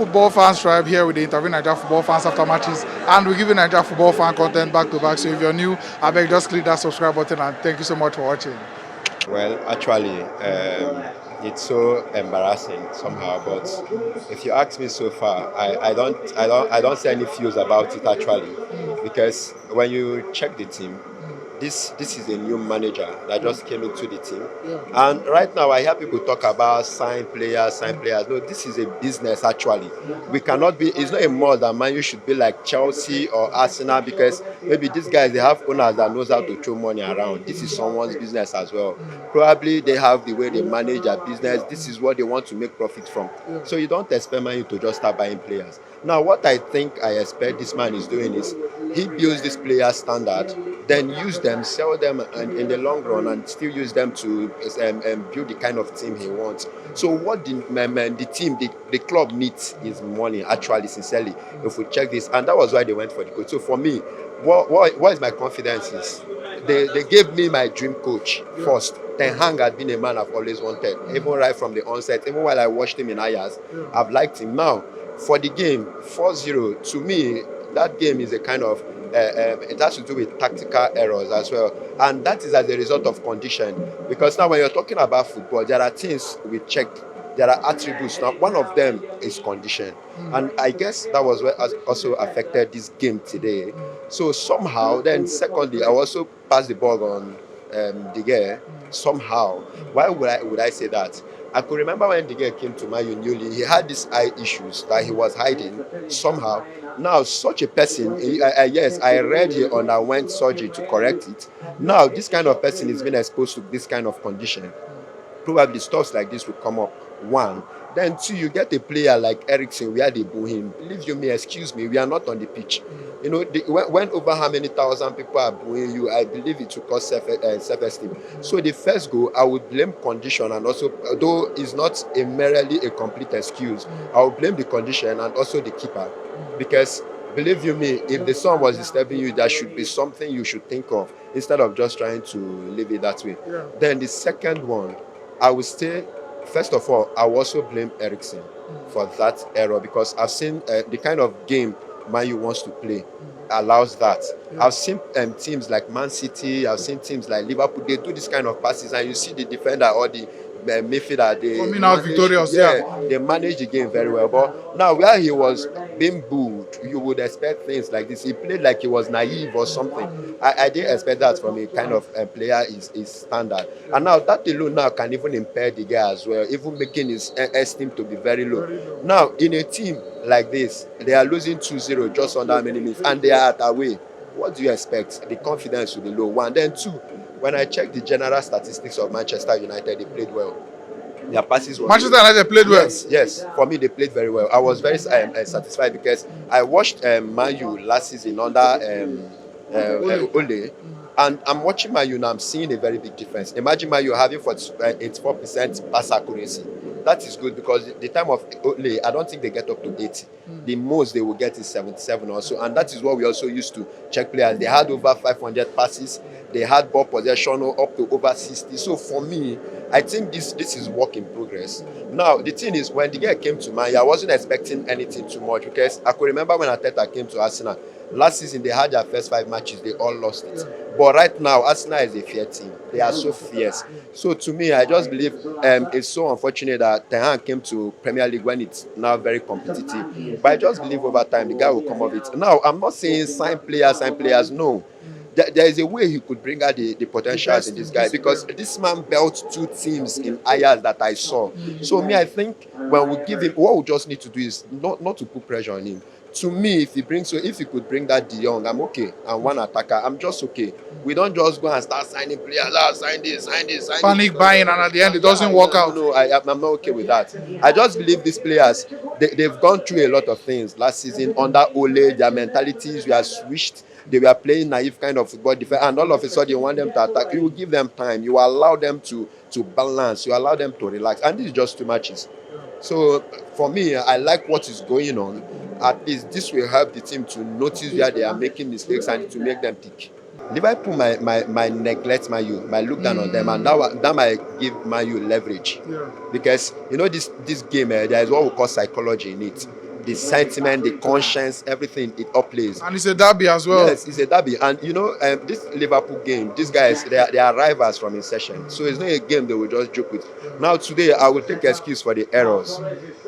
Football Fans Tribe here with the interview Naija football fans after matches, and we give you Naija football fan content back to back. So if you're new, I beg just click that subscribe button, and thank you so much for watching. Well, actually, it's so embarrassing somehow. But if you ask me so far, I don't see any feels about it actually, because when you check the team, this is a new manager that just came into the team, and right now I hear people talk about sign players, sign players. No, this is a business actually. We cannot be. It's not a more that man. You should be like Chelsea or Arsenal, because maybe these guys, they have owners that knows how to throw money around. This is someone's business as well. Probably they have the way they manage their business. This is what they want to make profit from. So you don't expect Man U to just start buying players. Now, what I expect this man is doing is he builds this player standard, then use them, sell them in the long run, and still use them to build the kind of team he wants. So what the team, the club needs is money, actually, sincerely, if we check this. And that was why they went for the coach. So for me, what is my confidence is they gave me my dream coach first. Ten Hag had been a man I've always wanted, even right from the onset. Even while I watched him in Ajax, I've liked him. Now, for the game, 4-0, to me, that game is a kind of, it has to do with tactical errors as well. And that is as a result of condition. Because now when you're talking about football, there are things we check, there are attributes. Now, one of them is condition. And I guess that was what also affected this game today. So somehow, then secondly, I also passed the ball on De Gea. Somehow, why would I say that? I could remember when De Gea came to Man U newly, he had these eye issues that he was hiding somehow. Now, such a person, yes, I read he underwent surgery to correct it. Now, this kind of person is being exposed to this kind of condition. Probably stuff like this will come up. One. Then two, you get a player like Eriksen where they boo him. Believe you me, excuse me, we are not on the pitch. You know, when over how many thousand people are booing you, I believe it will cause self-esteem. So the first goal, I would blame condition, and also, though it's not merely a complete excuse, I would blame the condition and also the keeper. Because believe you me, if the sun was disturbing you, that should be something you should think of instead of just trying to leave it that way. Then the second one, I would say, first of all, I will also blame Eriksen for that error, because I've seen the kind of game Man U wants to play allows that. I've seen teams like Man City, I've seen teams like Liverpool, they do this kind of passes, and you see the defender or the midfielder, they Coming out victorious, they manage the game very well. But now, where he was being booed, you would expect things like this. He played like he was naive or something. I didn't expect that from a kind of player is standard. And now that alone now can even impair the guy as well, even making his esteem to be very low. Now, in a team like this, they are losing 2-0 just under how many minutes, and they are at away. What do you expect? The confidence will be low. One. Then two, when I checked the general statistics of Manchester United, they played well. Their passes were Manchester United played well. Yes. For me, they played very well. I was very satisfied, because I watched Man U last season under Ole, and I'm watching Man U now. I'm seeing a very big difference. Imagine Man U having 84% pass accuracy. That is good, because the time of Ole, I don't think they get up to 80. The most they will get is 77 or so, and that is what we also used to check players. They had over 500 passes. They had ball possession up to over 60. So for me, I think this is work in progress. Now, the thing is, when the guy came to Man U, I wasn't expecting anything too much, because I could remember when Arteta came to Arsenal. Last season, they had their first 5 matches. They all lost it. But right now, Arsenal is a fair team. They are so fierce. So to me, I just believe it's so unfortunate that Ten Hag came to Premier League when it's now very competitive. But I just believe over time, the guy will come of it. Now, I'm not saying sign players, no. There is a way he could bring out the potentials in this guy, because this man built 2 teams in Ajax that I saw. So me, I think when we give him, what we just need to do is not to put pressure on him. To me, if he could bring that De Jong, I'm okay. And one attacker, I'm just okay. We don't just go and start signing players. Sign this. Panic buying, and at the end it doesn't work out. No, I'm not okay with that. I just believe these players, they've gone through a lot of things last season under Ole. Their mentalities were switched. They were playing naive kind of football defense, and all of a sudden you want them to attack. You will give them time. You allow them to balance. You allow them to relax. And this is just 2 matches. So for me, I like what is going on. At least this will help the team to notice where they are making mistakes and to make them tick. Liverpool might neglect Man U, might look down on them, and that might give Man U leverage. Because you know this game, there is what we call psychology in it. the sentiment, the conscience, everything, it all plays. And it's a derby as well. Yes, it's a derby, and this Liverpool game, these guys, they are rivals from inception, so it's not a game they will just joke with. Now today, I will take excuse for the errors.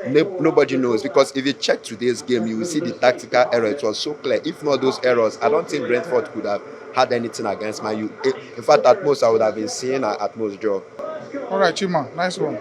Nobody knows, because if you check today's game, you will see the tactical error. It was so clear. If not those errors, I don't think Brentford could have had anything against Man U. In fact, at most, I would have been seeing at most draw. All right, Chima, nice one.